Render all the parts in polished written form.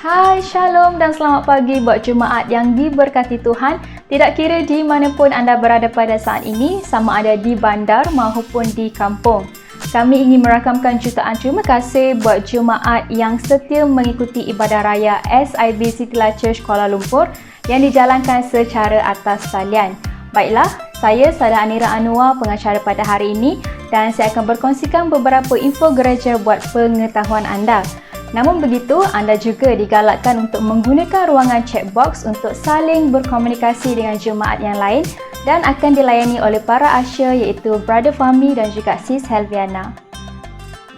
Hai, Shalom dan selamat pagi buat Jumaat yang diberkati Tuhan. Tidak kira di mana pun anda berada pada saat ini, sama ada di bandar maupun di kampung. Kami ingin merakamkan jutaan terima kasih buat Jumaat yang setia mengikuti ibadah raya SIB Citylight Church Kuala Lumpur yang dijalankan secara atas talian. Baiklah, saya Sada Anira Anwar, pengacara pada hari ini, dan saya akan berkongsikan beberapa info gereja buat pengetahuan anda. Namun begitu, anda juga digalakkan untuk menggunakan ruangan chat box untuk saling berkomunikasi dengan jemaat yang lain dan akan dilayani oleh para usher iaitu Brother Fahmi dan juga Sis Helviana.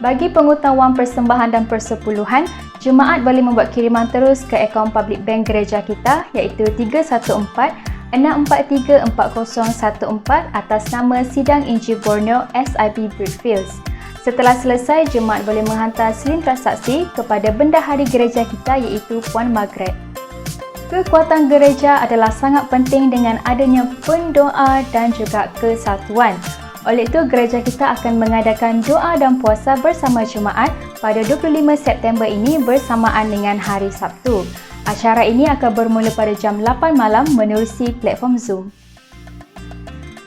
Bagi pengutahuan persembahan dan persepuluhan, jemaat boleh membuat kiriman terus ke akaun public bank gereja kita iaitu 314-643-4014 atas nama Sidang Injil Borneo SIB Brickfields. Setelah selesai, jemaat boleh menghantar slip transaksi kepada bendahari gereja kita iaitu Puan Margaret. Kekuatan gereja adalah sangat penting dengan adanya pendoa dan juga kesatuan. Oleh itu, gereja kita akan mengadakan doa dan puasa bersama jemaat pada 25 September ini bersamaan dengan hari Sabtu. Acara ini akan bermula pada jam 8 malam menerusi platform Zoom.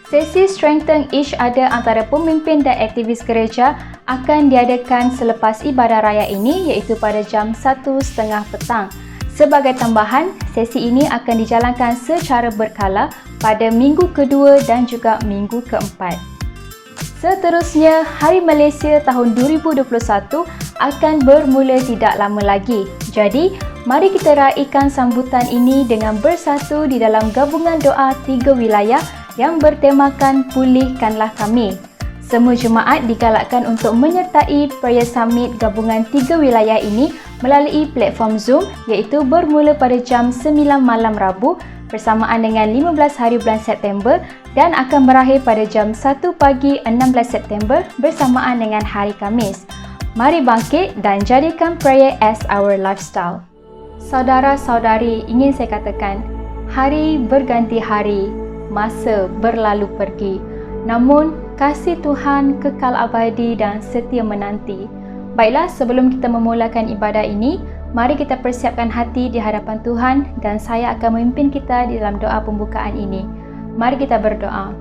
Sesi Strengthen Each Other antara pemimpin dan aktivis gereja akan diadakan selepas ibadah raya ini iaitu pada jam 1:30 petang. Sebagai tambahan, sesi ini akan dijalankan secara berkala pada minggu kedua dan juga minggu keempat. Seterusnya, Hari Malaysia tahun 2021 akan bermula tidak lama lagi. Jadi, mari kita raikan sambutan ini dengan bersatu di dalam gabungan doa 3 wilayah yang bertemakan Pulihkanlah Kami. Semua jemaat digalakkan untuk menyertai Prayer Summit gabungan 3 wilayah ini melalui platform Zoom iaitu bermula pada jam 9 malam Rabu bersamaan dengan 15 hari bulan September dan akan berakhir pada jam 1 pagi 16 September bersamaan dengan hari Khamis. Mari bangkit dan jadikan prayer as our lifestyle. Saudara-saudari, ingin saya katakan, hari berganti hari, masa berlalu pergi. Namun, kasih Tuhan kekal abadi dan setia menanti. Baiklah, sebelum kita memulakan ibadah ini, mari kita persiapkan hati di hadapan Tuhan dan saya akan memimpin kita di dalam doa pembukaan ini. Mari kita berdoa.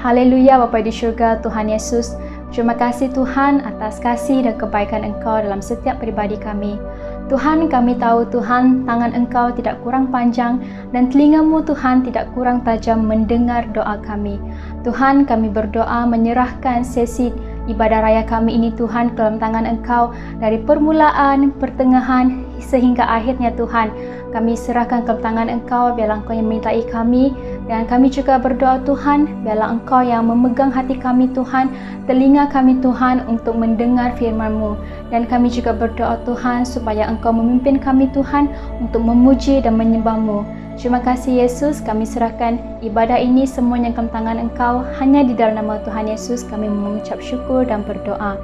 Haleluya Bapa di syurga, Tuhan Yesus. Terima kasih Tuhan atas kasih dan kebaikan Engkau dalam setiap pribadi kami. Tuhan, kami tahu Tuhan, tangan Engkau tidak kurang panjang dan telinga-Mu Tuhan tidak kurang tajam mendengar doa kami. Tuhan, kami berdoa menyerahkan sesi ibadah raya kami ini Tuhan ke dalam tangan Engkau dari permulaan, pertengahan sehingga akhirnya Tuhan. Kami serahkan ke tangan Engkau, biarlah Engkau yang menyertai kami dan kami juga berdoa Tuhan, biarlah Engkau yang memegang hati kami Tuhan, telinga kami Tuhan untuk mendengar firman-Mu dan kami juga berdoa Tuhan supaya Engkau memimpin kami Tuhan untuk memuji dan menyembah-Mu. Terima kasih Yesus, kami serahkan ibadah ini semuanya ke tangan Engkau, hanya di dalam nama Tuhan Yesus kami mengucap syukur dan berdoa.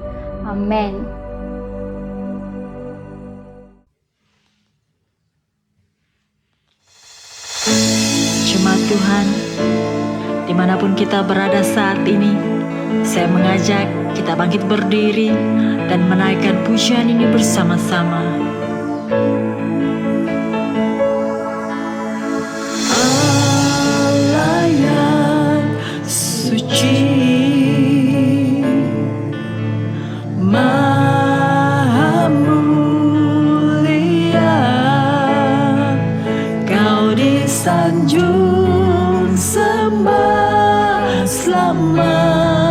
Amin. Jemaat Tuhan, dimanapun kita berada saat ini, saya mengajak kita bangkit berdiri dan menaikkan pujian ini bersama-sama. Allah yang suci, Maha mulia, Kau disanjung sembah selamanya,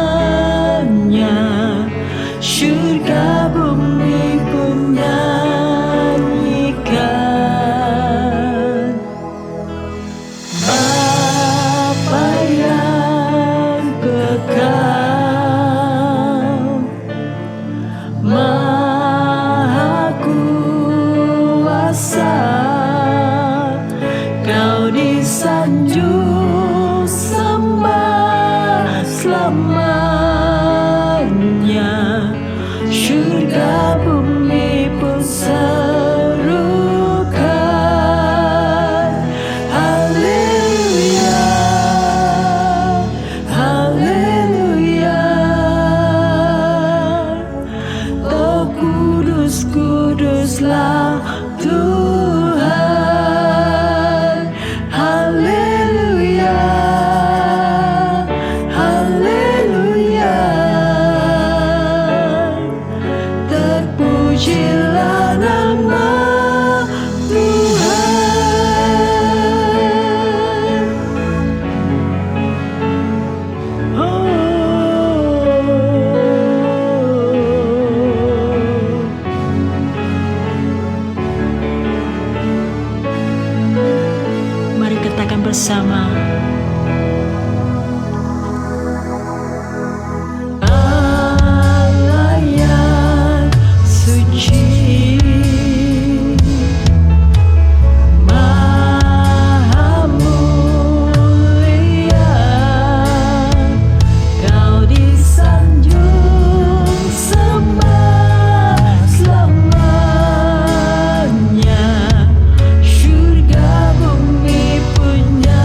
syurga bumi pun nyanyikan. Bapa yang kekal, Maha kuasa, Kau disanjung sembah selamanya, syurga bumi pun serukan. Haleluya, haleluya. Oh kudus, kuduslah Pujilah nama Tuhan. Mari katakan bersama. Allah yang suci, Maha mulia, Kau disanjung selama-lamanya. Surga bumi punya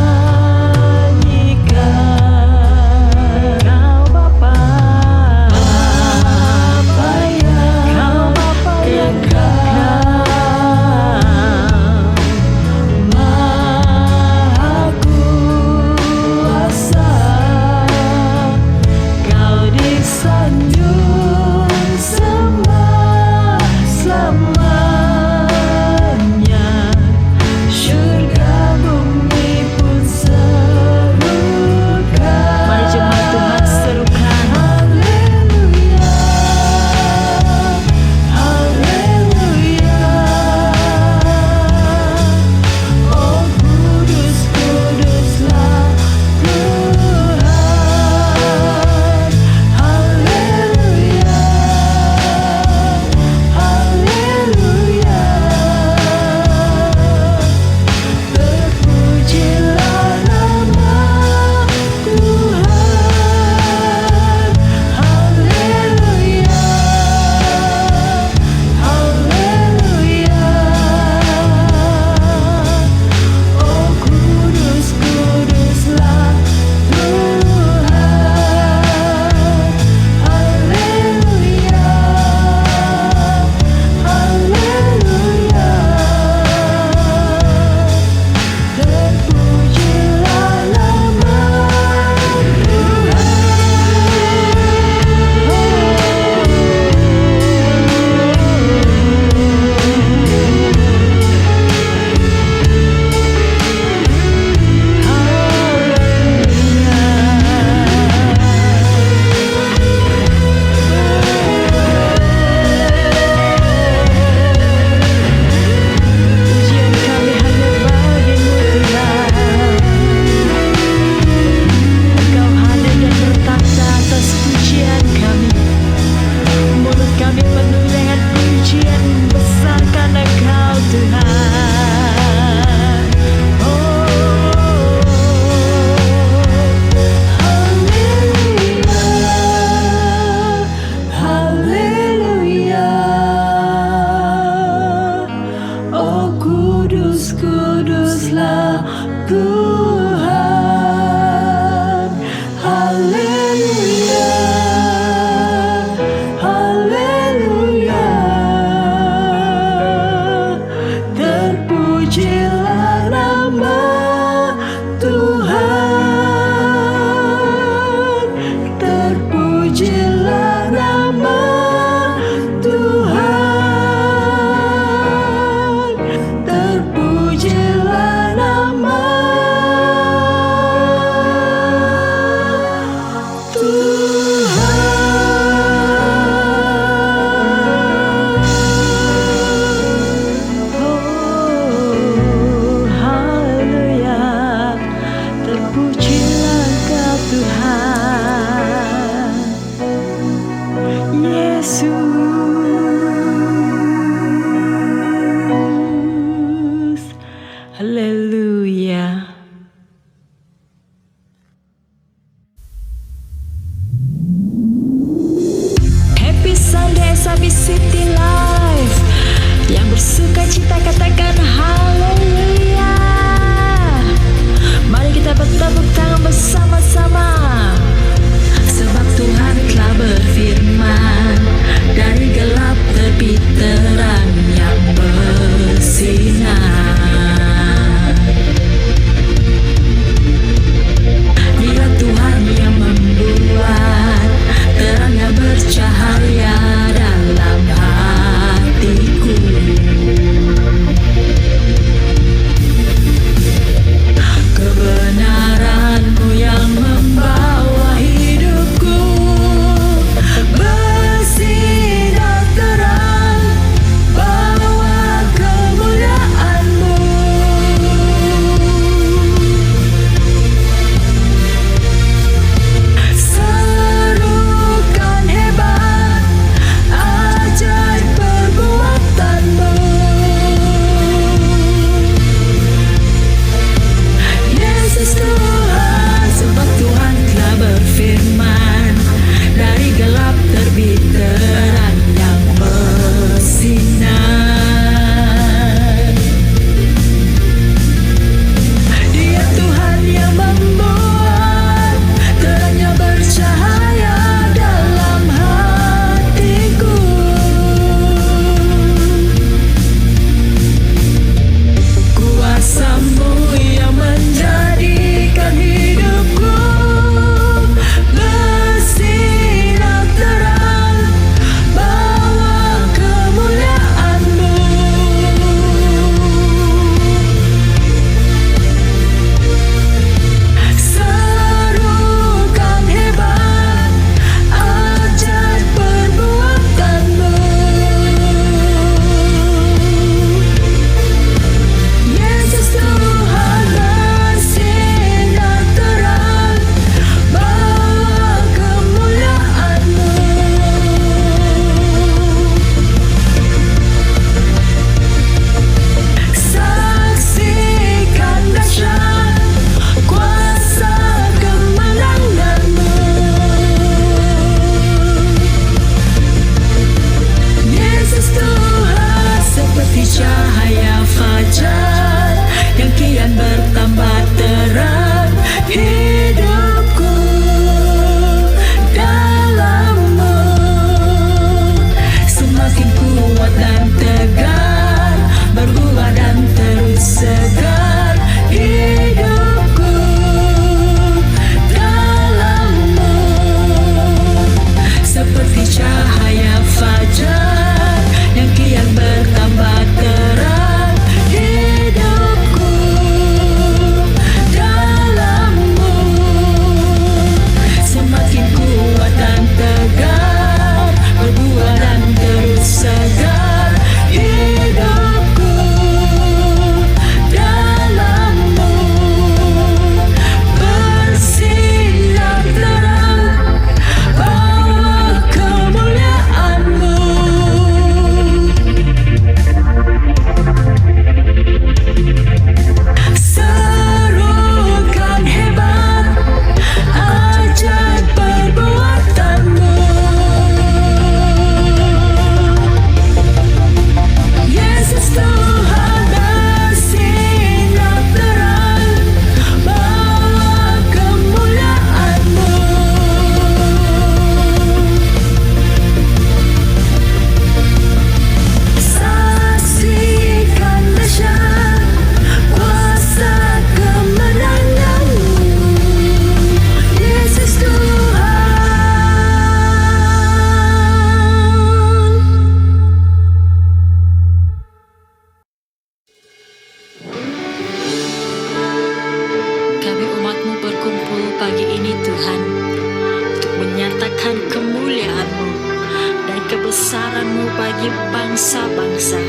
bangsa-bangsa.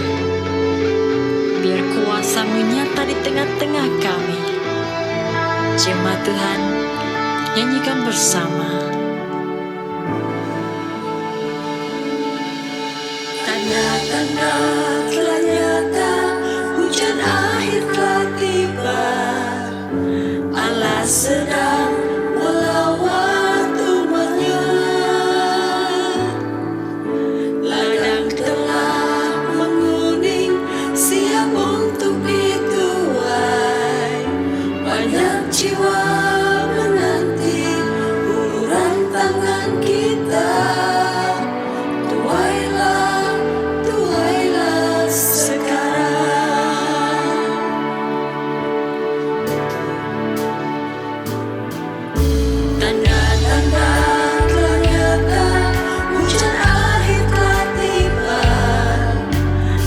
Biar kuasa-Mu nyata di tengah-tengah kami. Jemaat Tuhan, nyanyikan bersama. Tanda-tanda telah nyata, hujan akhir telah tiba. Allah sedang melawat umatnya. Ladang telah menguning, siap untuk dituai. Banyak jiwa menanti uluran tangan kita. Tuailah, tuailah sekarang. Tanda-tanda telah nyata, hujan akhir telah tiba.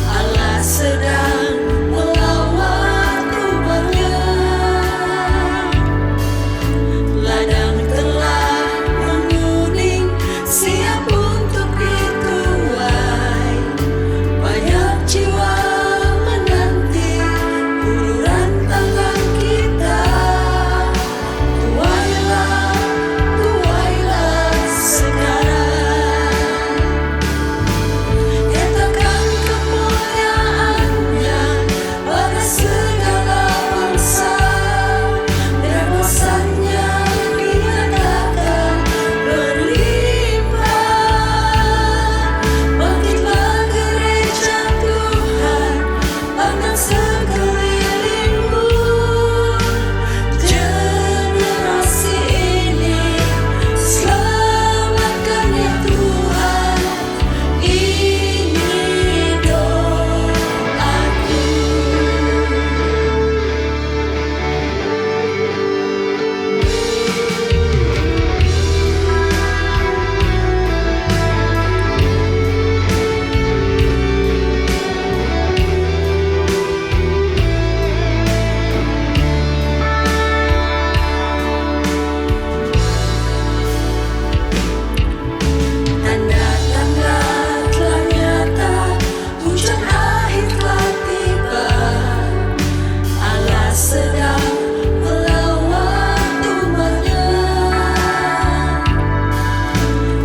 Allah sedang melawat umatnya. Ladang telah menguning, siap untuk dituai. Banyak jiwa menanti uluran tangan kita. Tuailah, tuailah sekarang. Nyatakan kemuliaan-Nya pada segala bangsa. Biar kuasa-Nya dinyatakan berlimpah. Bangkitlah gereja Tuhan, pandang sekelilingmu. Generasi ini selamatkan ya Tuhan. Ini doaku. Tanda-tanda telah nyata, hujan akhir telah tiba. Allah sedang melawat umatnya.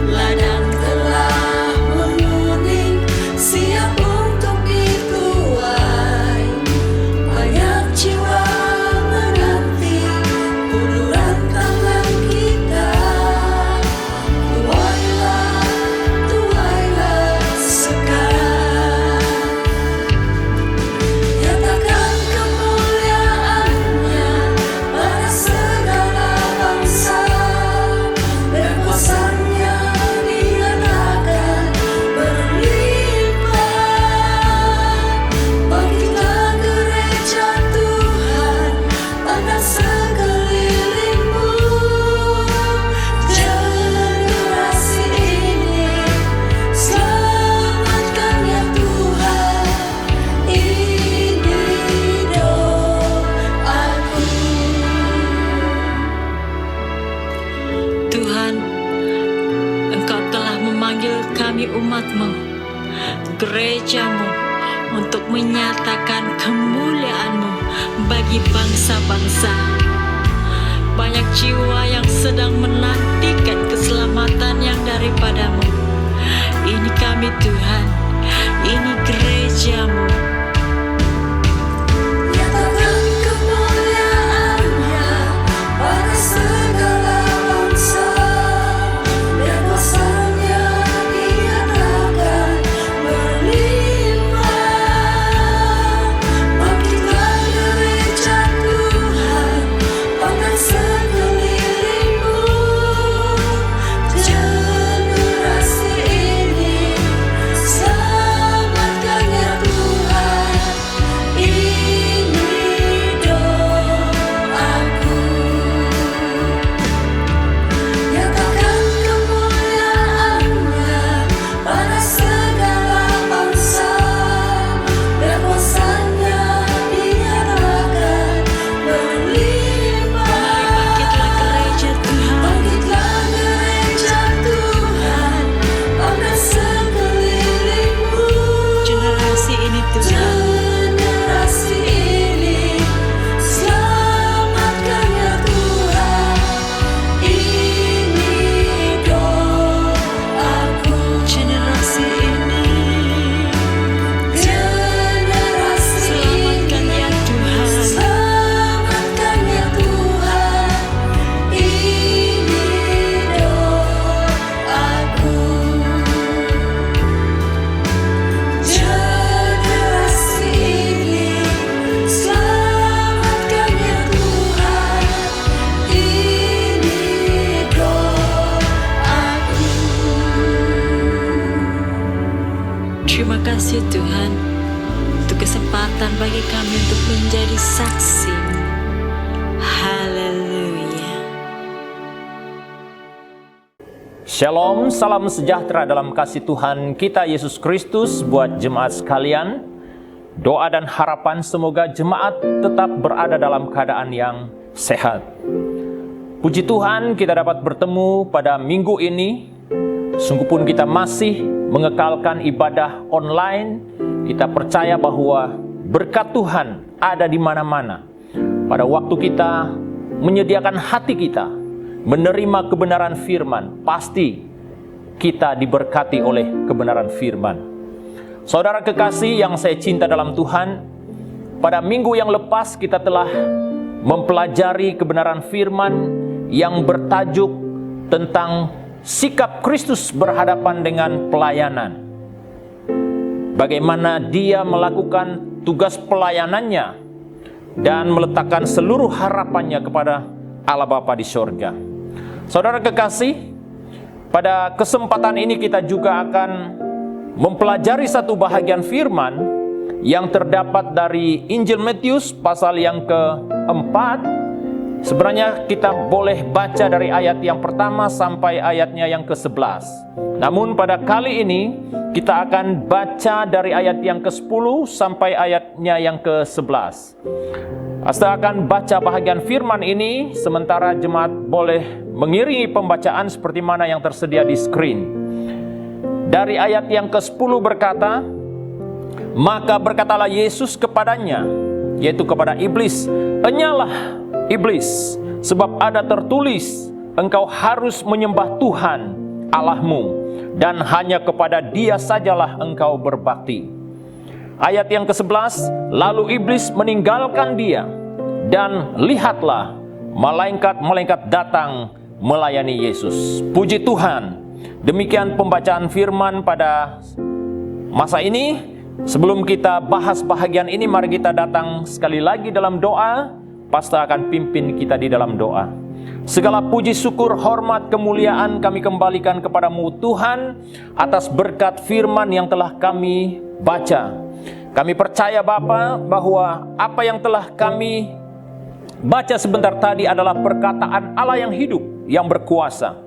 Ladang telah menguning, siap untuk dituai. Banyak jiwa menanti uluran tangan kita. Tuailah, tuailah sekarang. Nyatakan kemuliaan-Nya pada segala bangsa. Biar kuasa-Nya dinyatakan berlimpah. Bangkitlah gereja Tuhan, pandang sekelilingmu. Generasi ini selamatkan ya Tuhan. Ini doaku. Tuhan, Engkau telah memanggil kami umat-Mu, gereja-Mu, untuk menyatakan kemuliaan-Mu bagi bangsa-bangsa. Banyak jiwa yang sedang menantikan keselamatan yang daripada-Mu. Ini kami Tuhan, ini gereja-Mu. Nyatakan kemuliaan-Nya pada segala bangsa. Biar kuasa-Nya dinyatakan berlimpah. Bangkitlah gereja Tuhan, pandang sekelilingmu. Generasi ini selamatkan generasi ini. Selamatkan ya Tuhan, ini doaku. Generasi ini Generasi selamatkan ini, ya Tuhan. selamatkan ya Tuhan, ini doaku. Generasi ini, selamatkan ya Tuhan, ini doaku. Terima kasih Tuhan untuk kesempatan bagi kami untuk menjadi saksi. Haleluya. Shalom, salam sejahtera dalam kasih Tuhan kita Yesus Kristus buat jemaat sekalian. Doa dan harapan semoga jemaat tetap berada dalam keadaan yang sehat. Puji Tuhan kita dapat bertemu pada minggu ini. Sungguh pun kita masih mengekalkan ibadah online. Kita percaya bahwa berkat Tuhan ada di mana-mana. Pada waktu kita menyediakan hati kita menerima kebenaran firman, pasti kita diberkati oleh kebenaran firman. Saudara kekasih yang saya cinta dalam Tuhan, pada minggu yang lepas kita telah mempelajari kebenaran firman yang bertajuk tentang sikap Kristus berhadapan dengan pelayanan. Bagaimana dia melakukan tugas pelayanannya dan meletakkan seluruh harapannya kepada Allah Bapa di sorga. Saudara kekasih, pada kesempatan ini kita juga akan mempelajari satu bahagian firman yang terdapat dari Injil Matius pasal yang keempat. Sebenarnya kita boleh baca dari ayat yang pertama sampai ayatnya yang ke-11. Namun pada kali ini kita akan baca dari ayat yang ke-10 sampai ayatnya yang ke-11. Asta akan baca bahagian firman ini, sementara jemaat boleh mengiringi pembacaan seperti mana yang tersedia di screen. Dari ayat yang ke-10 berkata, "Maka berkatalah Yesus kepadanya," yaitu kepada iblis, "Enyalah iblis, sebab ada tertulis, engkau harus menyembah Tuhan Allahmu, dan hanya kepada Dia sajalah engkau berbakti." Ayat yang ke-11, "Lalu iblis meninggalkan dia, dan lihatlah, malaikat-malaikat datang melayani Yesus." Puji Tuhan. Demikian pembacaan firman pada masa ini. Sebelum kita bahas bahagian ini, mari kita datang sekali lagi dalam doa. Pastor akan pimpin kita di dalam doa. Segala puji, syukur, hormat, kemuliaan kami kembalikan kepadamu Tuhan atas berkat firman yang telah kami baca. Kami percaya Bapa bahwa apa yang telah kami baca sebentar tadi adalah perkataan Allah yang hidup, yang berkuasa.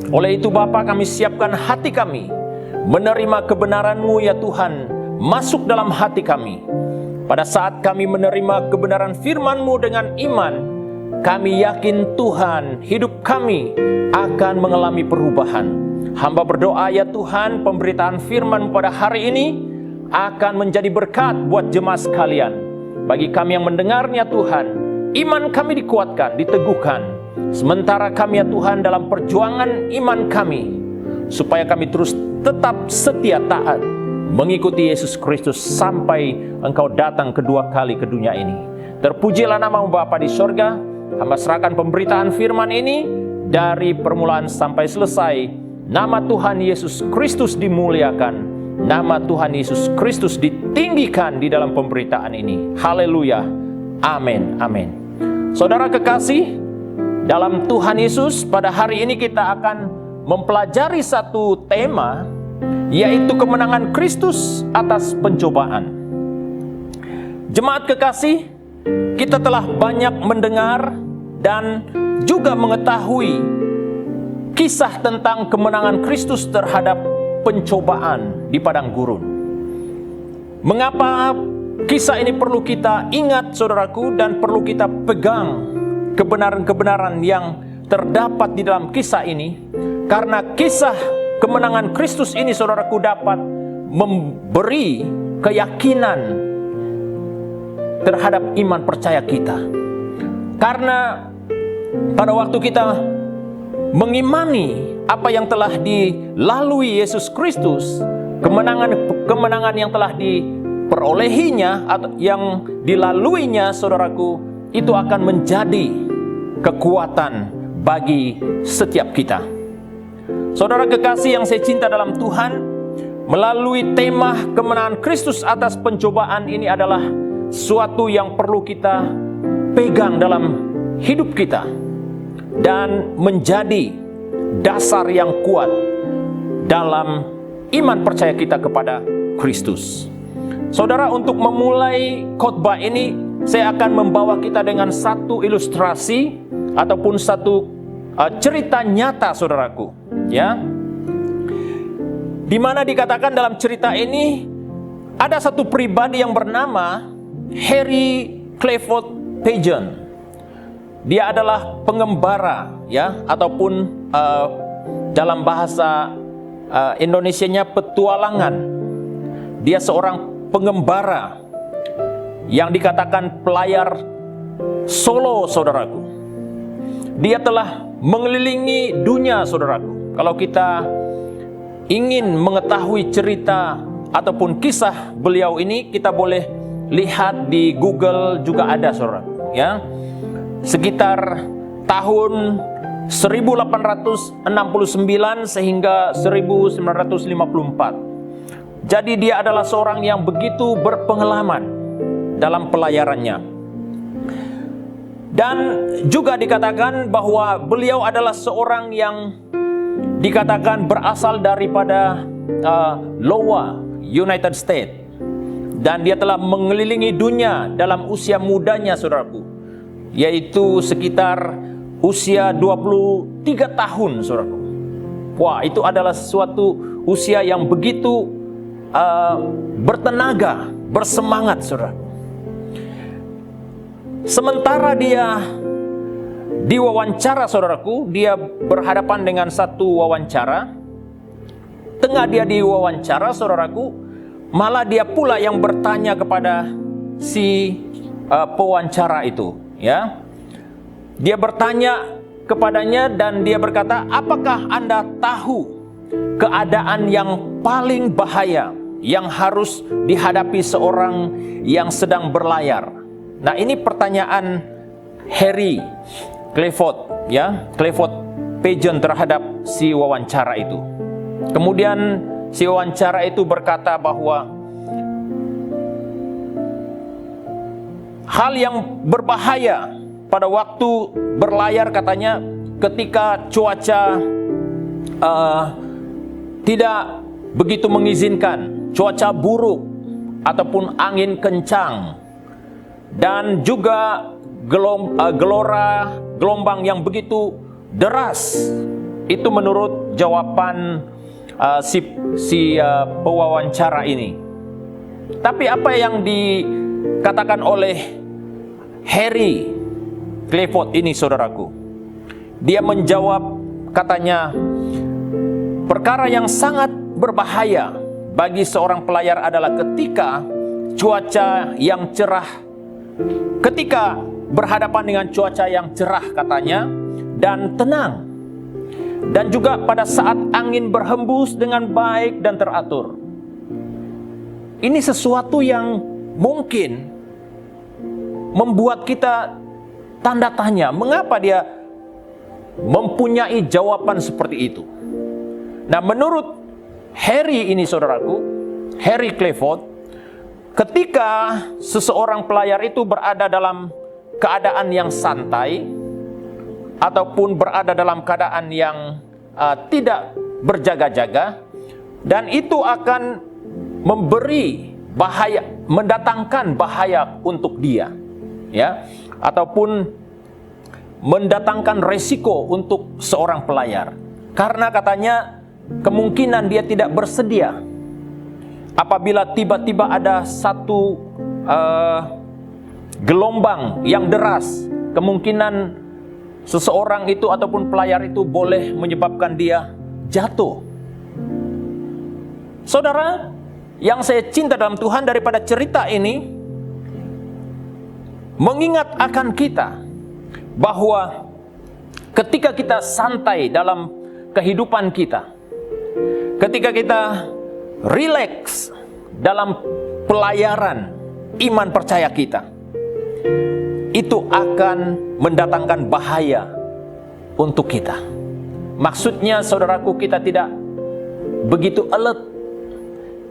Oleh itu Bapa, kami siapkan hati kami menerima kebenaran-Mu ya Tuhan, masuk dalam hati kami. Pada saat kami menerima kebenaran firman-Mu dengan iman, kami yakin Tuhan, hidup kami akan mengalami perubahan. Hamba berdoa ya Tuhan, pemberitaan firman pada hari ini akan menjadi berkat buat jemaat sekalian. Bagi kami yang mendengarnya Tuhan, iman kami dikuatkan, diteguhkan. Sementara kami ya Tuhan dalam perjuangan iman kami, supaya kami terus tetap setia taat mengikuti Yesus Kristus sampai Engkau datang kedua kali ke dunia ini. Terpujilah nama-Mu Bapa di sorga. Hamba serahkan pemberitaan firman ini dari permulaan sampai selesai. Nama Tuhan Yesus Kristus dimuliakan. Nama Tuhan Yesus Kristus ditinggikan di dalam pemberitaan ini. Haleluya. Amin. Amin. Saudara kekasih, dalam Tuhan Yesus, pada hari ini kita akan mempelajari satu tema, yaitu kemenangan Kristus atas pencobaan. Jemaat kekasih, kita telah banyak mendengar dan juga mengetahui kisah tentang kemenangan Kristus terhadap pencobaan di padang gurun. Mengapa kisah ini perlu kita ingat saudaraku, dan perlu kita pegang kebenaran-kebenaran yang terdapat di dalam kisah ini? Karena kisah kemenangan Kristus ini saudaraku dapat memberi keyakinan terhadap iman percaya kita. Karena pada waktu kita mengimani apa yang telah dilalui Yesus Kristus, kemenangan yang telah diperolehinya atau yang dilaluinya, saudaraku, itu akan menjadi kekuatan bagi setiap kita. Saudara kekasih yang saya cinta dalam Tuhan, melalui tema kemenangan Kristus atas pencobaan ini adalah suatu yang perlu kita pegang dalam hidup kita dan menjadi dasar yang kuat dalam iman percaya kita kepada Kristus. Saudara, untuk memulai khotbah ini, saya akan membawa kita dengan satu ilustrasi ataupun satu cerita nyata, saudaraku, ya. Di mana dikatakan dalam cerita ini ada satu pribadi yang bernama Harry Clifford Pageant. Dia adalah pengembara, ya, ataupun dalam bahasa Indonesianya petualangan. Dia seorang pengembara yang dikatakan pelayar solo, saudaraku. Dia telah mengelilingi dunia, saudaraku. Kalau kita ingin mengetahui cerita ataupun kisah beliau ini, kita boleh lihat di Google juga ada, saudaraku, ya. Sekitar tahun 1869 sehingga 1954. Jadi dia adalah seorang yang begitu berpengalaman dalam pelayarannya. Dan juga dikatakan bahwa beliau adalah seorang yang dikatakan berasal daripada Iowa, United States. Dan dia telah mengelilingi dunia dalam usia mudanya, saudaraku, yaitu sekitar usia 23 tahun, saudaraku. Wah, itu adalah suatu usia yang begitu bertenaga, bersemangat, saudaraku. Sementara dia diwawancara, saudaraku, dia berhadapan dengan satu wawancara. Tengah dia diwawancara, saudaraku, malah dia pula yang bertanya kepada si pewawancara itu, ya. Dia bertanya kepadanya dan dia berkata, "Apakah Anda tahu keadaan yang paling bahaya yang harus dihadapi seorang yang sedang berlayar?" Nah, ini pertanyaan Harry Clifford, ya, Clifford Pageant terhadap si wawancara itu. Kemudian si wawancara itu berkata bahwa hal yang berbahaya pada waktu berlayar, katanya, ketika cuaca tidak begitu mengizinkan, cuaca buruk ataupun angin kencang, dan juga gelombang yang begitu deras. Itu menurut jawaban si pewawancara ini. Tapi apa yang dikatakan oleh Harry Clifford ini, saudaraku, dia menjawab, katanya, perkara yang sangat berbahaya bagi seorang pelayar adalah ketika cuaca yang cerah, ketika berhadapan dengan cuaca yang cerah, katanya, dan tenang, dan juga pada saat angin berhembus dengan baik dan teratur. Ini sesuatu yang mungkin membuat kita tanda tanya, mengapa dia mempunyai jawaban seperti itu. Nah, menurut Harry ini, saudaraku, Harry Clifford, ketika seseorang pelayar itu berada dalam keadaan yang santai ataupun berada dalam keadaan yang tidak berjaga-jaga, dan itu akan memberi bahaya, mendatangkan bahaya untuk dia, ya, ataupun mendatangkan resiko untuk seorang pelayar. Karena katanya kemungkinan dia tidak bersedia apabila tiba-tiba ada satu gelombang yang deras, kemungkinan seseorang itu ataupun pelayar itu boleh menyebabkan dia jatuh. Saudara, yang saya cinta dalam Tuhan daripada cerita ini, mengingat akan kita bahwa ketika kita santai dalam kehidupan kita, ketika kita rileks dalam pelayaran iman percaya kita, itu akan mendatangkan bahaya untuk kita. Maksudnya saudaraku, kita tidak begitu alert,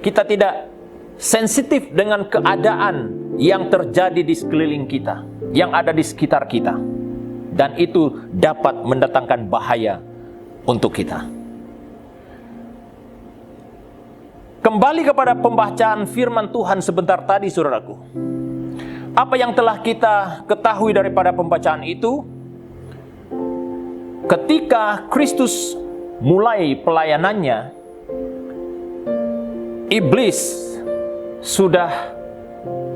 kita tidak sensitif dengan keadaan yang terjadi di sekeliling kita, yang ada di sekitar kita, dan itu dapat mendatangkan bahaya untuk kita. Kembali kepada pembacaan firman Tuhan sebentar tadi, saudaraku. Apa yang telah kita ketahui daripada pembacaan itu? Ketika Kristus mulai pelayanannya, iblis sudah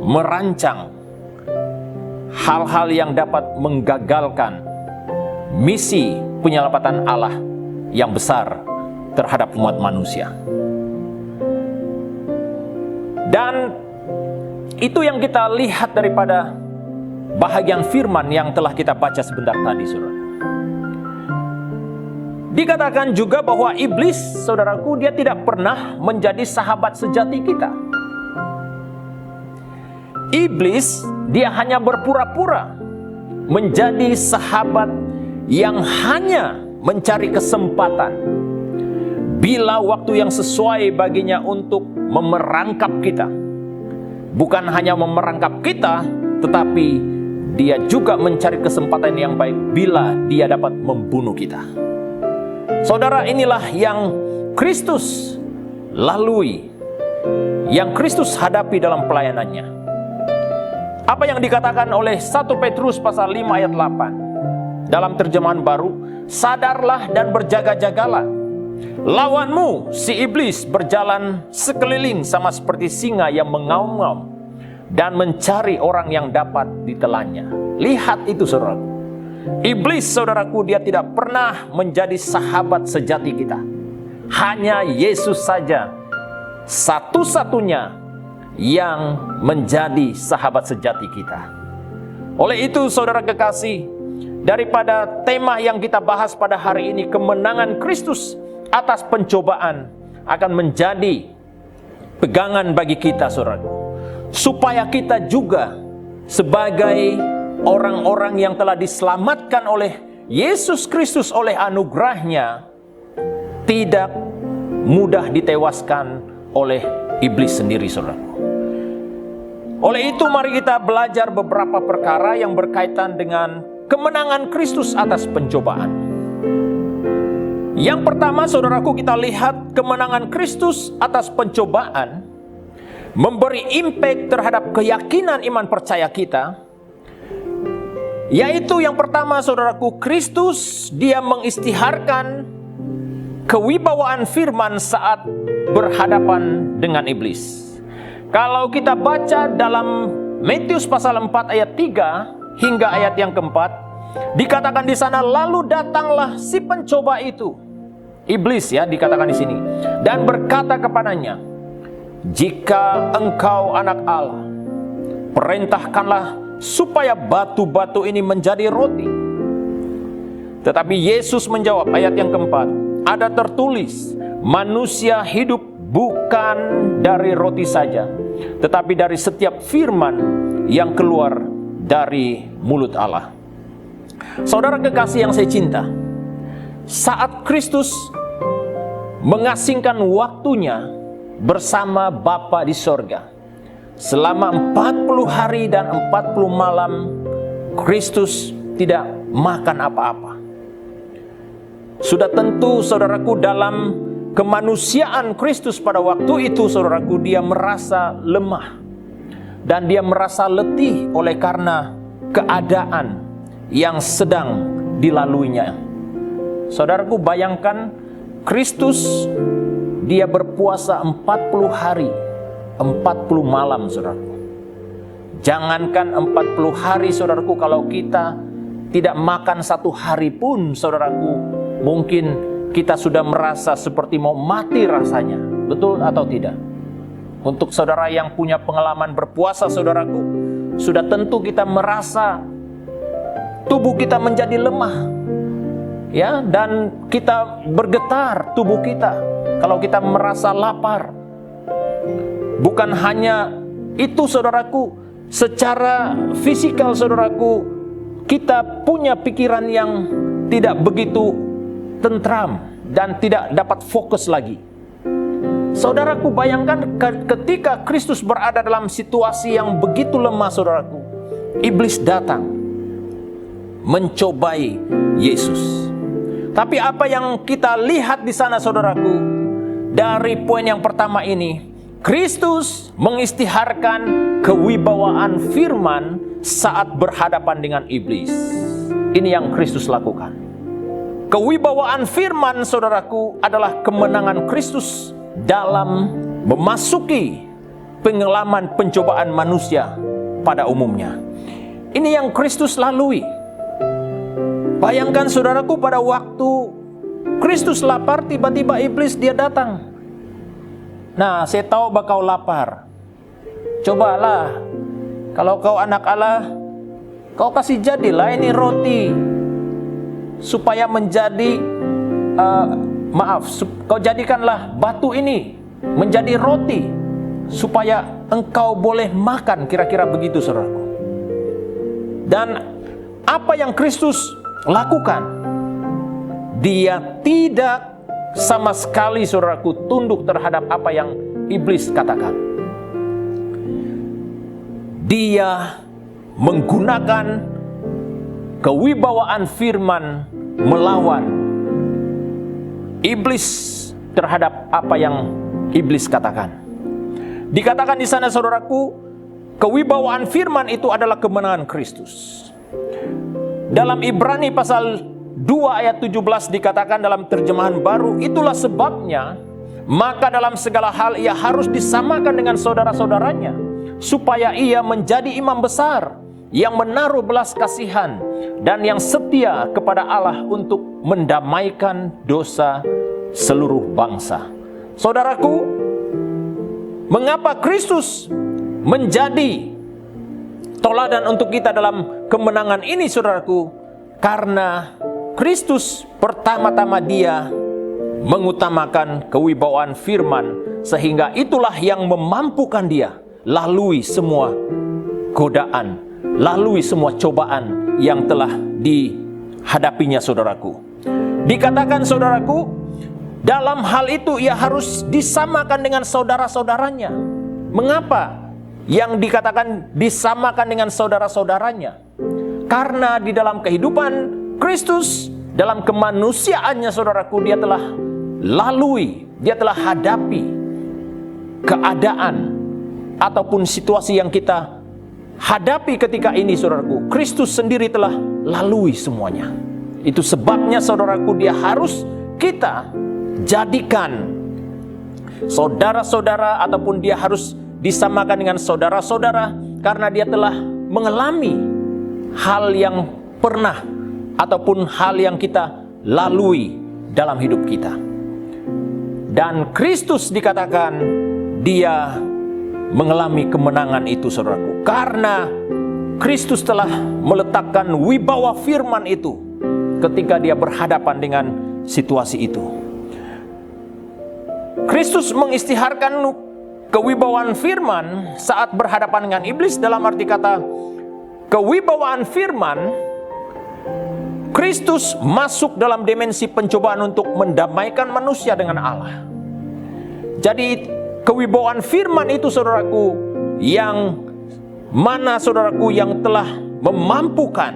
merancang hal-hal yang dapat menggagalkan misi penyelamatan Allah yang besar terhadap umat manusia. Dan itu yang kita lihat daripada bahagian firman yang telah kita baca sebentar tadi, saudara. Dikatakan juga bahwa iblis, saudaraku, dia tidak pernah menjadi sahabat sejati kita. Iblis, dia hanya berpura-pura menjadi sahabat yang hanya mencari kesempatan bila waktu yang sesuai baginya untuk memerangkap kita. Bukan hanya memerangkap kita, tetapi dia juga mencari kesempatan yang baik bila dia dapat membunuh kita. Saudara, inilah yang Kristus lalui, yang Kristus hadapi dalam pelayanannya. Apa yang dikatakan oleh 1 Petrus pasal 5 ayat 8 dalam terjemahan baru, sadarlah dan berjaga-jagalah. Lawanmu, si iblis, berjalan sekeliling sama seperti singa yang mengaum-ngaum dan mencari orang yang dapat ditelannya. Lihat itu, saudaraku. Iblis, saudaraku, dia tidak pernah menjadi sahabat sejati kita. Hanya Yesus saja satu-satunya yang menjadi sahabat sejati kita. Oleh itu, saudara kekasih, daripada tema yang kita bahas pada hari ini, kemenangan Kristus atas pencobaan, akan menjadi pegangan bagi kita, saudaraku, supaya kita juga sebagai orang-orang yang telah diselamatkan oleh Yesus Kristus oleh anugerahnya, tidak mudah ditewaskan oleh iblis sendiri, saudaraku. Oleh itu, mari kita belajar beberapa perkara yang berkaitan dengan kemenangan Kristus atas pencobaan. Yang pertama, saudaraku, kita lihat kemenangan Kristus atas pencobaan memberi impact terhadap keyakinan iman percaya kita. Yaitu yang pertama, saudaraku, Kristus dia mengistiharkan kewibawaan firman saat berhadapan dengan iblis. Kalau kita baca dalam Matius pasal 4 ayat 3 hingga ayat yang keempat, dikatakan di sana, lalu datanglah si pencoba itu, iblis ya dikatakan di sini, dan berkata kepadanya, jika engkau anak Allah, perintahkanlah supaya batu-batu ini menjadi roti. Tetapi Yesus menjawab, ayat yang keempat, ada tertulis, manusia hidup bukan dari roti saja, tetapi dari setiap firman yang keluar dari mulut Allah. Saudara kekasih yang saya cinta, saat Kristus mengasingkan waktunya bersama Bapa di sorga, selama 40 hari dan 40 malam, Kristus tidak makan apa-apa. Sudah tentu, saudaraku, dalam kemanusiaan Kristus pada waktu itu, saudaraku, dia merasa lemah dan dia merasa letih oleh karena keadaan yang sedang dilaluinya. Saudaraku, bayangkan Kristus dia berpuasa 40 hari 40 malam, saudaraku. Jangankan 40 hari, saudaraku, kalau kita tidak makan satu hari pun, saudaraku, mungkin kita sudah merasa seperti mau mati rasanya. Betul atau tidak? Untuk saudara yang punya pengalaman berpuasa, saudaraku, sudah tentu kita merasa tubuh kita menjadi lemah, ya, dan kita bergetar tubuh kita kalau kita merasa lapar. Bukan hanya itu, saudaraku, secara fisikal, saudaraku, kita punya pikiran yang tidak begitu tentram dan tidak dapat fokus lagi. Saudaraku, bayangkan ketika Kristus berada dalam situasi yang begitu lemah, saudaraku, iblis datang mencobai Yesus. Tapi apa yang kita lihat di sana, saudaraku, dari poin yang pertama ini, Kristus mengisytiharkan kewibawaan firman saat berhadapan dengan iblis. Ini yang Kristus lakukan. Kewibawaan firman, saudaraku, adalah kemenangan Kristus dalam memasuki pengalaman pencobaan manusia pada umumnya. Ini yang Kristus lalui. Bayangkan, saudaraku, pada waktu Kristus lapar, tiba-tiba iblis dia datang. Nah, saya tahu kau lapar. Cobalah, kalau kau anak Allah, kau kasih jadilah ini roti supaya menjadi kau jadikanlah batu ini menjadi roti supaya engkau boleh makan, kira-kira begitu, saudaraku. Dan apa yang Kristus lakukan? Dia tidak sama sekali, saudaraku, tunduk terhadap apa yang iblis katakan. Dia menggunakan kewibawaan firman melawan iblis terhadap apa yang iblis katakan. Dikatakan di sana, saudaraku, kewibawaan firman itu adalah kemenangan Kristus. Dalam Ibrani pasal 2 ayat 17 dikatakan dalam terjemahan baru, itulah sebabnya maka dalam segala hal ia harus disamakan dengan saudara-saudaranya, supaya ia menjadi imam besar yang menaruh belas kasihan dan yang setia kepada Allah untuk mendamaikan dosa seluruh bangsa. Saudaraku, mengapa Kristus menjadi toladan untuk kita dalam kemenangan ini, saudaraku? Karena Kristus pertama-tama dia mengutamakan kewibawaan firman, sehingga itulah yang memampukan dia lalui semua godaan, lalui semua cobaan yang telah dihadapinya, saudaraku. Dikatakan, saudaraku, dalam hal itu ia harus disamakan dengan saudara-saudaranya. Mengapa yang dikatakan disamakan dengan saudara-saudaranya? Karena di dalam kehidupan Kristus, dalam kemanusiaannya, saudaraku, dia telah lalui, dia telah hadapi keadaan ataupun situasi yang kita hadapi ketika ini, saudaraku. Kristus sendiri telah lalui semuanya. Itu sebabnya, saudaraku, dia harus kita jadikan saudara-saudara, ataupun dia harus disamakan dengan saudara-saudara, karena dia telah mengalami hal yang pernah ataupun hal yang kita lalui dalam hidup kita. Dan Kristus dikatakan dia mengalami kemenangan itu, saudaraku, karena Kristus telah meletakkan wibawa firman itu ketika dia berhadapan dengan situasi itu. Kristus mengisytiharkan kewibawaan firman saat berhadapan dengan iblis. Dalam arti kata, kewibawaan firman, Kristus masuk dalam dimensi pencobaan untuk mendamaikan manusia dengan Allah. Jadi kewibawaan firman itu, saudaraku, yang mana, saudaraku, yang telah memampukan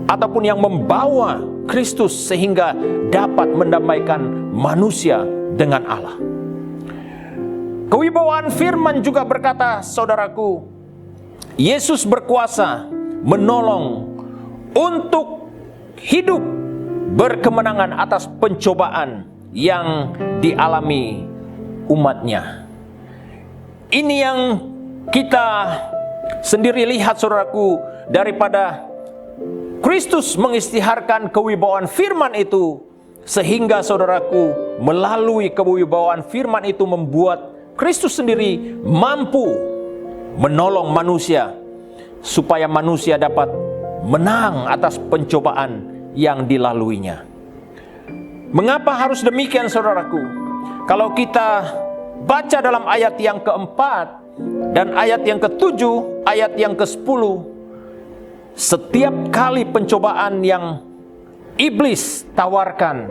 ataupun yang membawa Kristus sehingga dapat mendamaikan manusia dengan Allah. Kewibawaan firman juga berkata, saudaraku, Yesus berkuasa menolong untuk hidup berkemenangan atas pencobaan yang dialami umatnya. Ini yang kita sendiri lihat, saudaraku, daripada Kristus mengisytiharkan kewibawaan firman itu, sehingga, saudaraku, melalui kewibawaan firman itu membuat Kristus sendiri mampu menolong manusia supaya manusia dapat menang atas pencobaan yang dilaluinya. Mengapa harus demikian, saudaraku? Kalau kita baca dalam ayat yang keempat dan ayat yang ketujuh, ayat yang ke-10, setiap kali pencobaan yang iblis tawarkan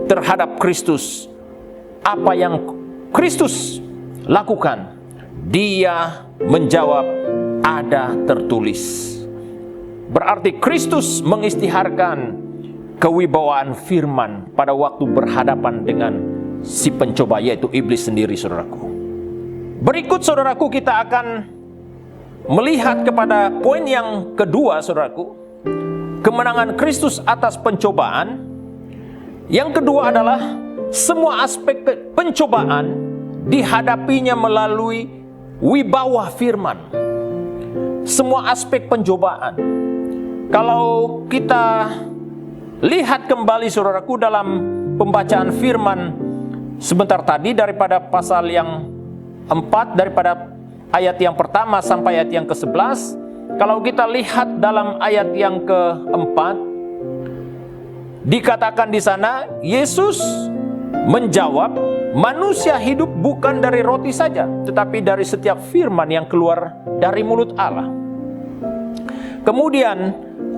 terhadap Kristus, apa yang Kristus lakukan? Dia menjawab, ada tertulis. Berarti Kristus mengisytiharkan kewibawaan firman pada waktu berhadapan dengan si pencoba, yaitu iblis sendiri, saudaraku. Berikut, saudaraku, kita akan melihat kepada poin yang kedua, saudaraku, kemenangan Kristus atas pencobaan. Yang kedua adalah semua aspek pencobaan dihadapinya melalui wibawa firman. Semua aspek pencobaan. Kalau kita lihat kembali, saudaraku, dalam pembacaan firman sebentar tadi daripada pasal yang 4, daripada ayat yang pertama sampai ayat yang ke-11, kalau kita lihat dalam ayat yang ke-4, dikatakan di sana, Yesus menjawab, manusia hidup bukan dari roti saja, tetapi dari setiap firman yang keluar dari mulut Allah. Kemudian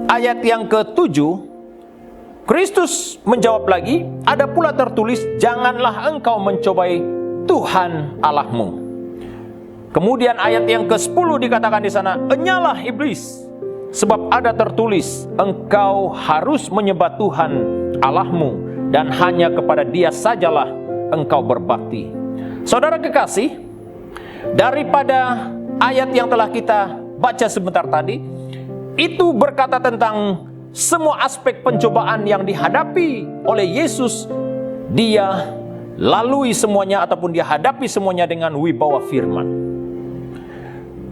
ayat yang ke-7, Kristus menjawab lagi, ada pula tertulis, janganlah engkau mencobai Tuhan Allahmu. Kemudian ayat yang ke-10 dikatakan di sana, enyalah iblis, sebab ada tertulis, engkau harus menyembah Tuhan Allahmu, dan hanya kepada Dia sajalah engkau berbakti. Saudara kekasih, daripada ayat yang telah kita baca sebentar tadi, itu berkata tentang semua aspek pencobaan yang dihadapi oleh Yesus. Dia lalui semuanya ataupun dia hadapi semuanya dengan wibawa firman.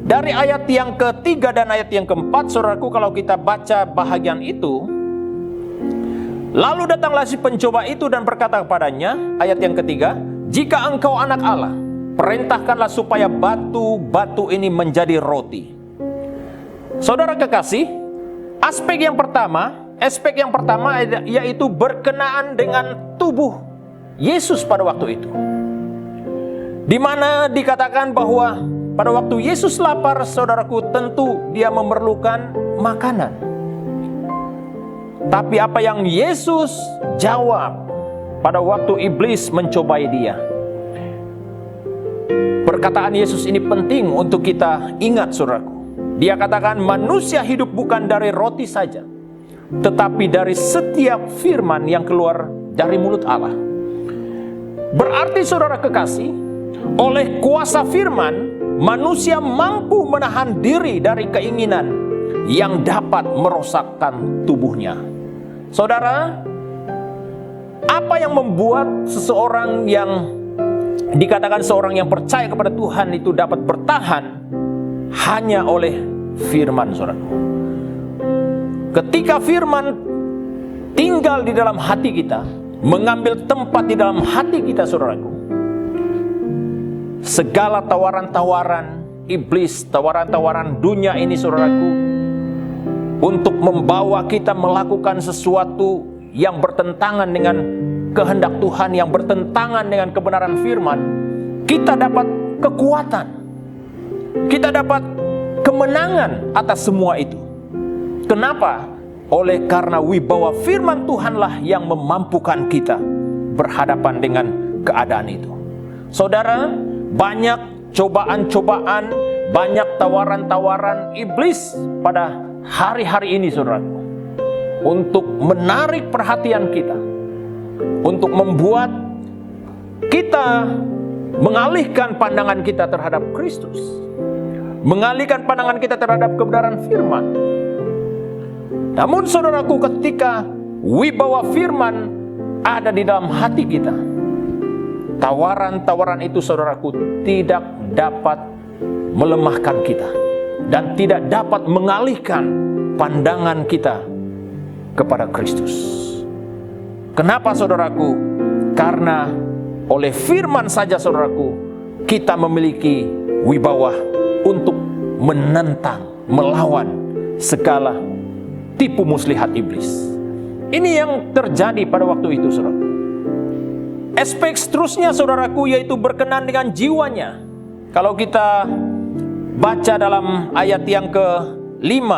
Dari ayat yang ketiga dan ayat yang keempat, saudaraku, kalau kita baca bahagian itu, lalu datanglah si pencoba itu dan berkata kepadanya, ayat yang ketiga, jika engkau anak Allah, perintahkanlah supaya batu-batu ini menjadi roti. Saudara kekasih, aspek yang pertama yaitu berkenaan dengan tubuh Yesus pada waktu itu, di mana dikatakan bahwa pada waktu Yesus lapar, saudaraku, tentu dia memerlukan makanan. Tapi apa yang Yesus jawab pada waktu iblis mencobai dia? Perkataan Yesus ini penting untuk kita ingat, saudaraku. Dia katakan, manusia hidup bukan dari roti saja, tetapi dari setiap firman yang keluar dari mulut Allah. Berarti, saudara kekasih, oleh kuasa firman, manusia mampu menahan diri dari keinginan yang dapat merosakkan tubuhnya. Saudara, apa yang membuat seseorang yang dikatakan seorang yang percaya kepada Tuhan itu dapat bertahan? Hanya oleh firman, saudaraku. Ketika firman tinggal di dalam hati kita, mengambil tempat di dalam hati kita, saudaraku, segala tawaran-tawaran iblis, tawaran-tawaran dunia ini, saudaraku, untuk membawa kita melakukan sesuatu yang bertentangan dengan kehendak Tuhan, yang bertentangan dengan kebenaran firman, kita dapat kekuatan, kita dapat kemenangan atas semua itu. Kenapa? Oleh karena wibawa firman Tuhanlah yang memampukan kita berhadapan dengan keadaan itu. Saudara, banyak cobaan-cobaan, banyak tawaran-tawaran iblis pada hari-hari ini, saudaraku, untuk menarik perhatian kita, untuk membuat kita mengalihkan pandangan kita terhadap Kristus, mengalihkan pandangan kita terhadap kebenaran firman. Namun, saudaraku, ketika wibawa firman ada di dalam hati kita, tawaran-tawaran itu, saudaraku, tidak dapat melemahkan kita dan tidak dapat mengalihkan pandangan kita kepada Kristus. Kenapa, saudaraku? Karena oleh firman saja, saudaraku, kita memiliki wibawa untuk menentang, melawan segala tipu muslihat iblis. Ini yang terjadi pada waktu itu, saudara. Aspek seterusnya, saudaraku, yaitu berkenan dengan jiwanya. Kalau kita baca dalam ayat yang ke-5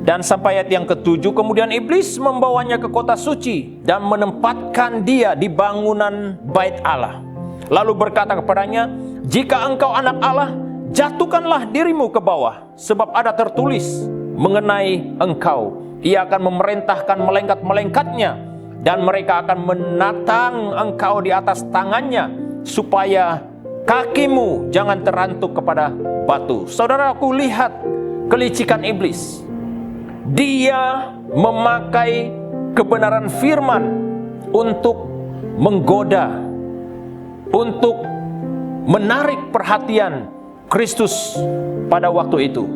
dan sampai ayat yang ke-7, kemudian iblis membawanya ke kota suci dan menempatkan dia di bangunan bait Allah. Lalu berkata kepadanya, "Jika engkau anak Allah, jatuhkanlah dirimu ke bawah, sebab ada tertulis mengenai engkau, ia akan memerintahkan malaikat-malaikatnya, dan mereka akan menatang engkau di atas tangannya, supaya kakimu jangan terantuk kepada batu." Saudaraku, lihat kelicikan iblis. Dia memakai kebenaran firman untuk menggoda, untuk menarik perhatian Kristus pada waktu itu.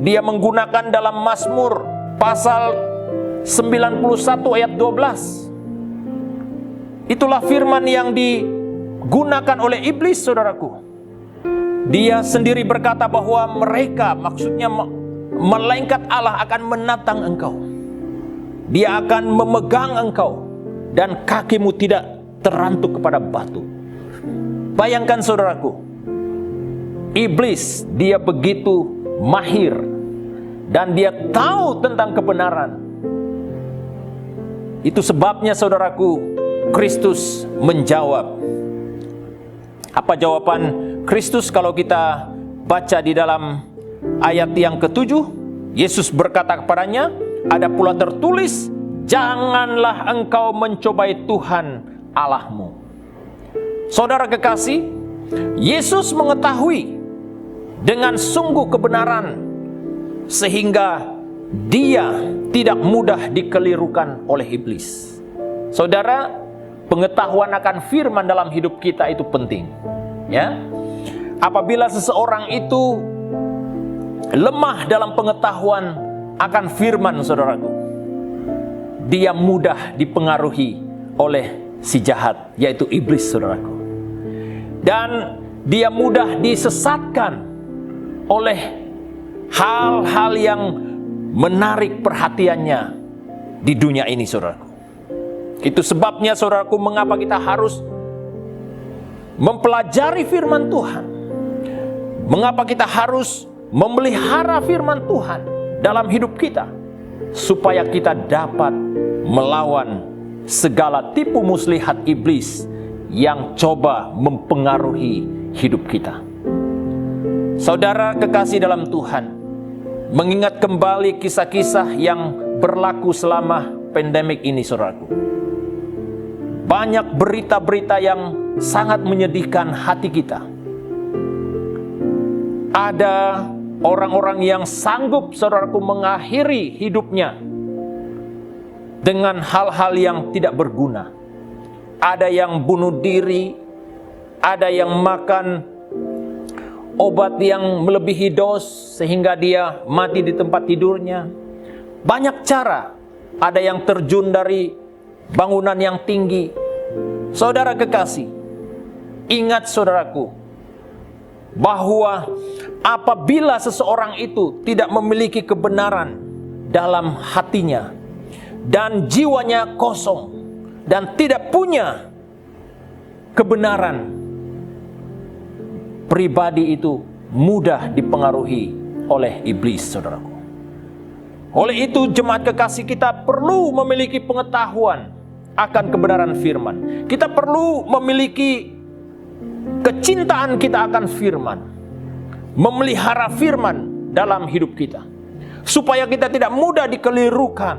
Dia menggunakan dalam Mazmur pasal 91 ayat 12. Itulah firman yang digunakan oleh iblis, saudaraku. Dia sendiri berkata bahwa mereka, maksudnya malaikat Allah, akan menatang engkau. Dia akan memegang engkau dan kakimu tidak terantuk kepada batu. Bayangkan, saudaraku, iblis dia begitu mahir dan dia tahu tentang kebenaran. Itu sebabnya, saudaraku, Kristus menjawab. Apa jawaban Kristus kalau kita baca di dalam ayat yang ke-7? Yesus berkata kepadanya, "Ada pula tertulis, janganlah engkau mencobai Tuhan Allahmu." Saudara kekasih, Yesus mengetahui dengan sungguh kebenaran, sehingga dia tidak mudah dikelirukan oleh iblis. Saudara, pengetahuan akan firman dalam hidup kita itu penting, ya. Apabila seseorang itu lemah dalam pengetahuan akan firman, saudaraku, dia mudah dipengaruhi oleh si jahat, yaitu iblis, saudaraku. Dan dia mudah disesatkan oleh hal-hal yang menarik perhatiannya di dunia ini, saudaraku. Itu sebabnya, saudaraku, mengapa kita harus mempelajari firman Tuhan. Mengapa kita harus memelihara firman Tuhan dalam hidup kita, supaya kita dapat melawan segala tipu muslihat iblis yang coba mempengaruhi hidup kita. Saudara kekasih dalam Tuhan, mengingat kembali kisah-kisah yang berlaku selama pandemik ini, saudaraku. Banyak berita-berita yang sangat menyedihkan hati kita. Ada orang-orang yang sanggup, saudaraku, mengakhiri hidupnya dengan hal-hal yang tidak berguna. Ada yang bunuh diri, ada yang makan obat yang melebihi dos sehingga dia mati di tempat tidurnya. Banyak cara. Ada yang terjun dari bangunan yang tinggi. Saudara kekasih, ingat, saudaraku, bahwa apabila seseorang itu tidak memiliki kebenaran dalam hatinya dan jiwanya kosong dan tidak punya kebenaran, pribadi itu mudah dipengaruhi oleh iblis, saudaraku. Oleh itu, jemaat kekasih, kita perlu memiliki pengetahuan akan kebenaran firman. Kita perlu memiliki kecintaan kita akan firman, memelihara firman dalam hidup kita, supaya kita tidak mudah dikelirukan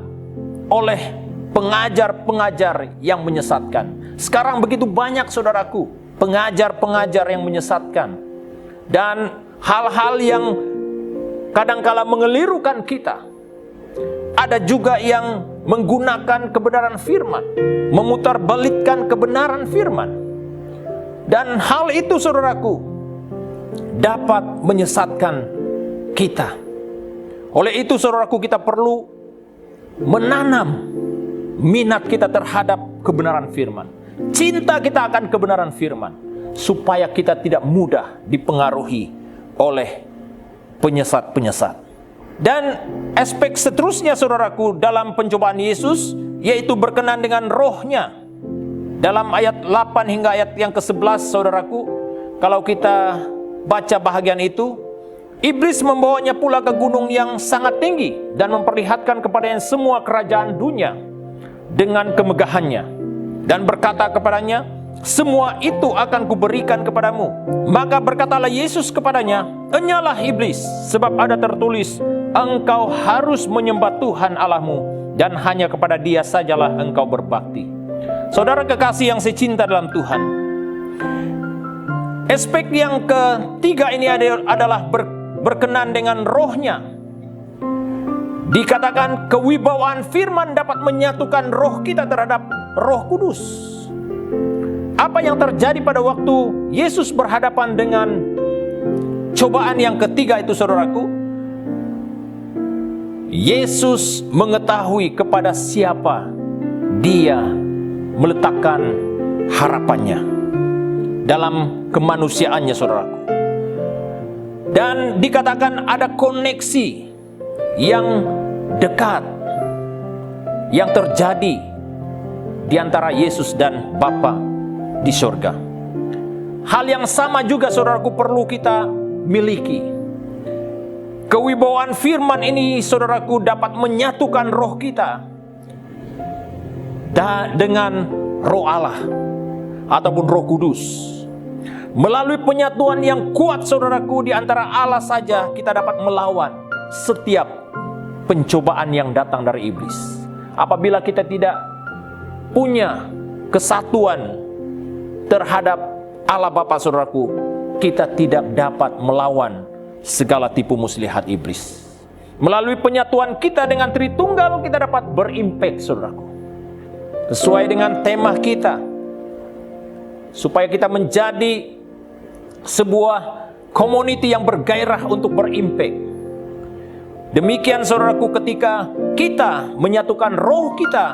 oleh pengajar-pengajar yang menyesatkan. Sekarang begitu banyak, saudaraku, pengajar-pengajar yang menyesatkan, dan hal-hal yang kadangkala mengelirukan kita. Ada juga yang menggunakan kebenaran firman, memutarbalikkan kebenaran firman. Dan hal itu, saudaraku, dapat menyesatkan kita. Oleh itu, saudaraku, kita perlu menanam minat kita terhadap kebenaran firman, cinta kita akan kebenaran firman, supaya kita tidak mudah dipengaruhi oleh penyesat-penyesat. Dan aspek seterusnya saudaraku dalam pencobaan Yesus, yaitu berkenan dengan rohnya. Dalam ayat 8 hingga ayat yang ke-11 saudaraku, kalau kita baca bahagian itu, iblis membawanya pula ke gunung yang sangat tinggi dan memperlihatkan kepadanya semua kerajaan dunia dengan kemegahannya, dan berkata kepadanya, semua itu akan kuberikan kepadamu. Maka berkatalah Yesus kepadanya, enyalah iblis, sebab ada tertulis, engkau harus menyembah Tuhan Allahmu, dan hanya kepada Dia sajalah engkau berbakti. Saudara kekasih yang saya cinta dalam Tuhan, aspek yang ketiga ini adalah berkenan dengan rohnya. Dikatakan kewibawaan firman dapat menyatukan roh kita terhadap Roh Kudus. Apa yang terjadi pada waktu Yesus berhadapan dengan cobaan yang ketiga itu saudaraku? Yesus mengetahui kepada siapa Dia meletakkan harapannya dalam kemanusiaannya saudaraku. Dan dikatakan ada koneksi yang dekat yang terjadi di antara Yesus dan Bapa di surga. Hal yang sama juga saudaraku perlu kita miliki. Kewibawaan firman ini saudaraku dapat menyatukan roh kita dengan Roh Allah ataupun Roh Kudus. Melalui penyatuan yang kuat saudaraku di antara Allah saja kita dapat melawan setiap pencobaan yang datang dari iblis. Apabila kita tidak punya kesatuan terhadap Allah Bapa saudaraku, kita tidak dapat melawan segala tipu muslihat iblis. Melalui penyatuan kita dengan Tritunggal, kita dapat berimpact saudaraku, sesuai dengan tema kita, supaya kita menjadi sebuah community yang bergairah untuk berimpact. Demikian saudaraku, ketika kita menyatukan roh kita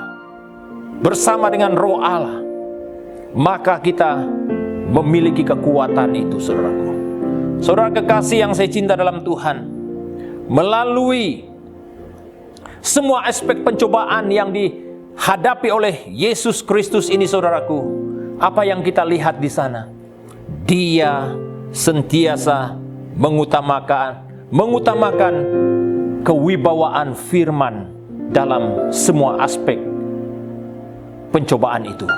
bersama dengan roh Allah, maka kita memiliki kekuatan itu saudaraku. Saudara kekasih yang saya cinta dalam Tuhan, melalui semua aspek pencobaan yang dihadapi oleh Yesus Kristus ini saudaraku, apa yang kita lihat di sana? Dia sentiasa mengutamakan kewibawaan firman dalam semua aspek pencobaan itu.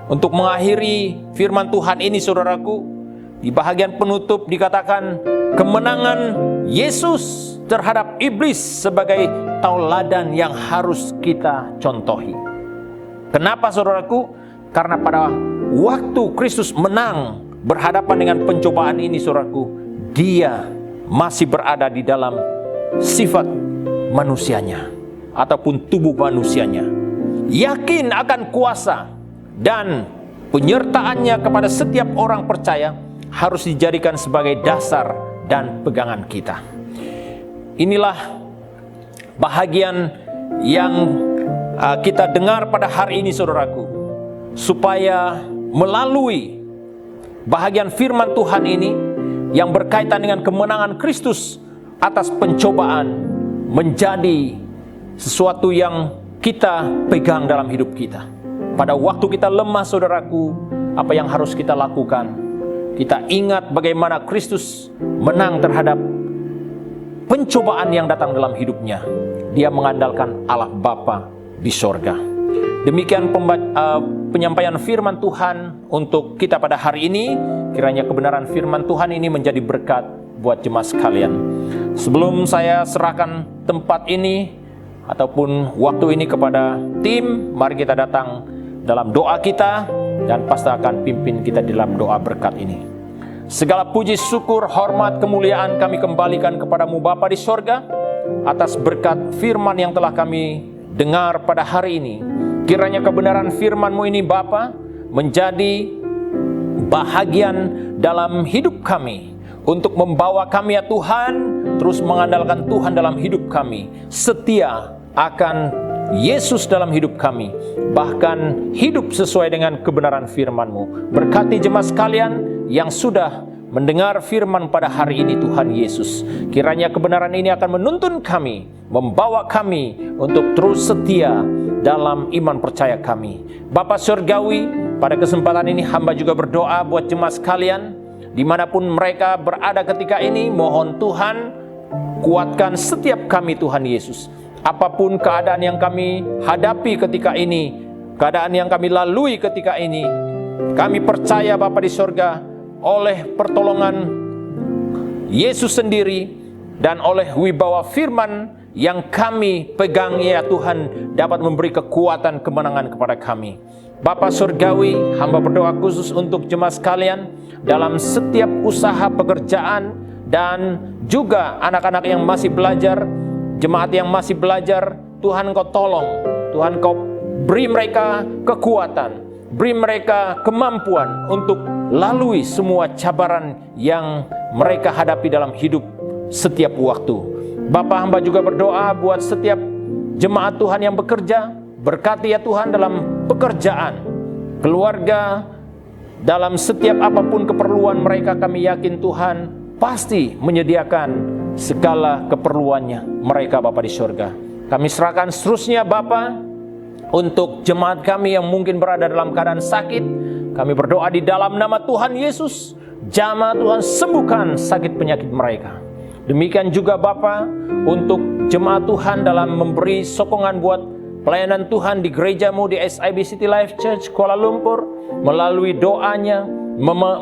Untuk mengakhiri firman Tuhan ini saudaraku, di bahagian penutup dikatakan kemenangan Yesus terhadap iblis sebagai tauladan yang harus kita contohi. Kenapa saudaraku? Karena pada waktu Kristus menang berhadapan dengan pencobaan ini saudaraku, Dia masih berada di dalam sifat manusianya ataupun tubuh manusianya, yakin akan kuasa dan penyertaannya kepada setiap orang percaya harus dijadikan sebagai dasar dan pegangan kita. Inilah bahagian yang kita dengar pada hari ini saudaraku, supaya melalui bahagian firman Tuhan ini yang berkaitan dengan kemenangan Kristus atas pencobaan menjadi sesuatu yang kita pegang dalam hidup kita. Pada waktu kita lemah saudaraku, apa yang harus kita lakukan? Kita ingat bagaimana Kristus menang terhadap pencobaan yang datang dalam hidupnya. Dia mengandalkan Allah Bapa di sorga. Demikian penyampaian firman Tuhan untuk kita pada hari ini. Kiranya kebenaran firman Tuhan ini menjadi berkat buat jemaat sekalian. Sebelum saya serahkan tempat ini ataupun waktu ini kepada tim, mari kita datang dalam doa kita, dan pastor akan pimpin kita dalam doa berkat ini. Segala puji, syukur, hormat, kemuliaan kami kembalikan kepadamu Bapa di sorga, atas berkat firman yang telah kami dengar pada hari ini. Kiranya kebenaran firman-Mu ini Bapa menjadi bahagian dalam hidup kami, untuk membawa kami ya Tuhan terus mengandalkan Tuhan dalam hidup kami, setia akan Yesus dalam hidup kami, bahkan hidup sesuai dengan kebenaran firman-Mu. Berkati jemaat sekalian yang sudah mendengar firman pada hari ini Tuhan Yesus. Kiranya kebenaran ini akan menuntun kami, membawa kami untuk terus setia dalam iman percaya kami. Bapa Surgawi, pada kesempatan ini hamba juga berdoa buat jemaat sekalian, dimanapun mereka berada ketika ini, mohon Tuhan kuatkan setiap kami Tuhan Yesus. Apapun keadaan yang kami hadapi ketika ini, keadaan yang kami lalui ketika ini, kami percaya Bapa di sorga, oleh pertolongan Yesus sendiri dan oleh wibawa firman yang kami pegang, ya Tuhan, dapat memberi kekuatan kemenangan kepada kami. Bapa Surgawi, hamba berdoa khusus untuk jemaat sekalian dalam setiap usaha pekerjaan dan juga anak-anak yang masih belajar, jemaat yang masih belajar. Tuhan Kau tolong, Tuhan Kau beri mereka kekuatan, beri mereka kemampuan untuk lalui semua cabaran yang mereka hadapi dalam hidup setiap waktu. Bapa, hamba juga berdoa buat setiap jemaat Tuhan yang bekerja. Berkati ya Tuhan dalam pekerjaan, keluarga, dalam setiap apapun keperluan mereka. Kami yakin Tuhan pasti menyediakan segala keperluannya mereka Bapa di surga. Kami serahkan seterusnya Bapa untuk jemaat kami yang mungkin berada dalam keadaan sakit. Kami berdoa di dalam nama Tuhan Yesus, jamah Tuhan sembuhkan sakit penyakit mereka. Demikian juga Bapa untuk jemaat Tuhan dalam memberi sokongan buat pelayanan Tuhan di gereja-Mu di SIB City Life Church Kuala Lumpur, melalui doanya,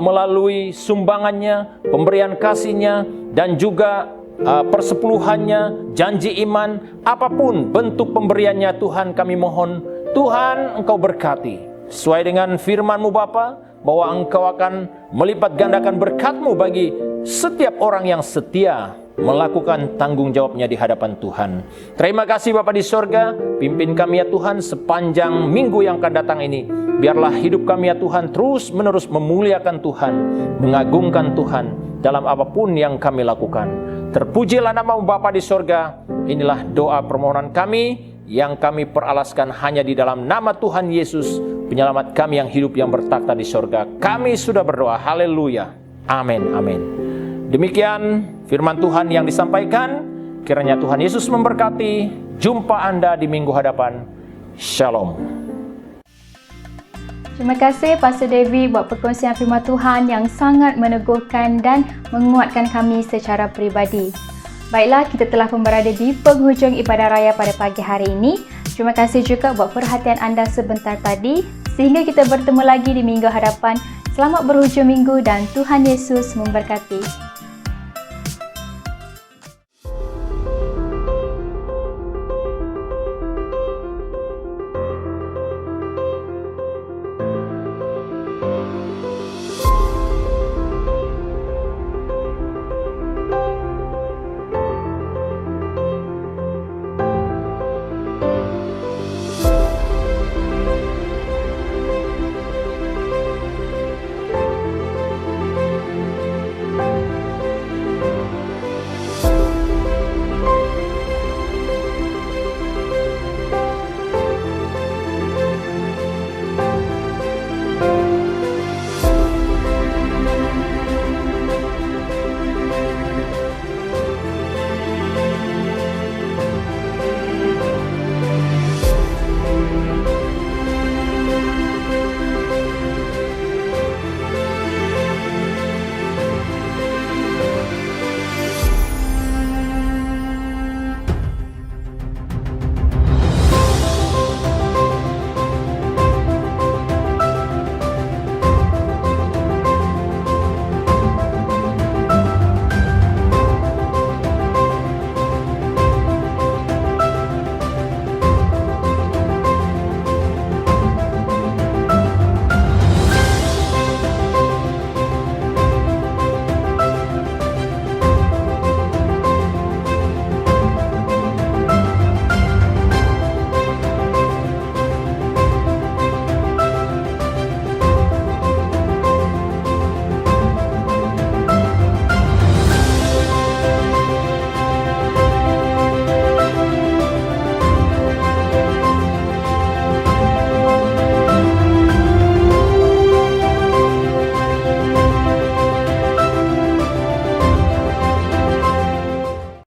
melalui sumbangannya, pemberian kasihnya, dan juga persepuluhannya, janji iman, apapun bentuk pemberiannya Tuhan, kami mohon Tuhan Engkau berkati. Sesuai dengan firman-Mu Bapa, bahwa Engkau akan melipat gandakan berkat-Mu bagi setiap orang yang setia melakukan tanggung jawabnya di hadapan Tuhan. Terima kasih Bapa di sorga, pimpin kami ya Tuhan sepanjang minggu yang akan datang ini. Biarlah hidup kami ya Tuhan terus menerus memuliakan Tuhan, mengagungkan Tuhan dalam apapun yang kami lakukan. Terpujilah nama-Mu Bapa di sorga. Inilah doa permohonan kami yang kami peralaskan hanya di dalam nama Tuhan Yesus, penyelamat kami yang hidup yang bertakhta di sorga. Kami sudah berdoa. Haleluya. Amin. Amin. Demikian firman Tuhan yang disampaikan. Kiranya Tuhan Yesus memberkati. Jumpa Anda di minggu hadapan. Shalom. Terima kasih Pastor Devi buat perkongsian firman Tuhan yang sangat meneguhkan dan menguatkan kami secara peribadi. Baiklah, kita telah pun berada di penghujung ibadah raya pada pagi hari ini. Terima kasih juga buat perhatian anda sebentar tadi. Sehingga kita bertemu lagi di minggu hadapan. Selamat berhujung minggu dan Tuhan Yesus memberkati.